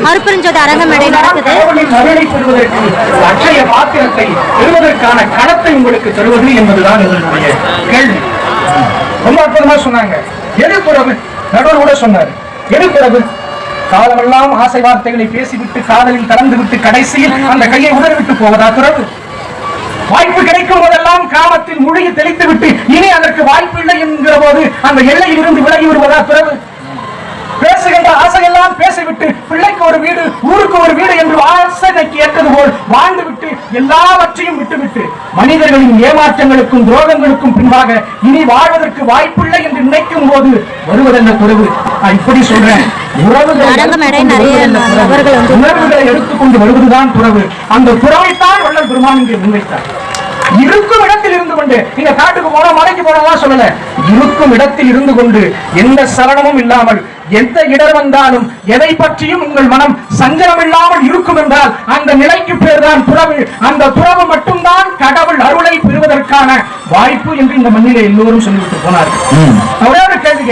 அருப்பெருஞ்சோதி அரங்கமேடை நடக்குது. அட்சய பாத்திரத்தை பெறுவதற்கான களத்தை உங்களுக்கு தருவது என்பதுதான் இதனுடைய கேள்வி. ரொம்ப அற்புதமா சொன்னாங்க. எது குறவு? நடுவர் கூட சொன்னார். எது குறவு? காலமெல்லாம் ஆசை வார்த்தைகளை பேசிவிட்டு காதலில் கலந்து விட்டு கடைசியில் அந்த கையை உதறிவிட்டு போவதா துறவு? வாய்ப்பு கிடைக்கும் போதெல்லாம் காமத்தில் மூழ்கி தெளித்து விட்டு இனி அதற்கு வாய்ப்பு இல்லை என்கிற போது அந்த எல்லையில் இருந்து விலகி விடுவதா துறவு? பேசுகின்ற ஆசையெல்லாம் பேசிவிட்டு பிள்ளைக்கு ஒரு வீடு ஊருக்கு ஒரு வீடு என்று ஆசைக்கு ஏற்றது போல் வாழ்ந்து விட்டு எல்லாவற்றையும் விட்டுவிட்டு மனிதர்களின் ஏமாற்றங்களுக்கும் துரோகங்களுக்கும் பின்பாக இனி வாழ்வதற்கு வாய்ப்பில்லை என்று நினைக்கும் போது வருவதென்ன குறைவு? நான் இப்படி சொல்றேன், உணர்வுகளை எடுத்துக்கொண்டு வருவதுதான் துறவு. அந்த துறவைத்தான் வள்ளல் பெருமான் இங்கே முன்வைத்தார். இருக்கும் இடத்தில் இருந்து கொண்டு, நீங்க காட்டுக்கு போனோம் மலைக்கு போனோம் சொல்லல, இருக்கும் இடத்தில் இருந்து கொண்டு எந்த சலனமும் இல்லாமல் எந்த இடர் வந்தாலும் எதை பற்றியும் உங்கள் மனம் சஞ்சலம் இல்லாமல் இருக்கும் என்றால் அந்த நிலைக்கு பேர் தான் துறவு. அந்த துறவு மட்டும்தான் கடவுள் அருளை பெறுவதற்கான வாய்ப்பு என்று இந்த மண்ணிலே எல்லோரும் சொல்லிவிட்டு போனார்கள். ஒரே ஒரு கேள்வி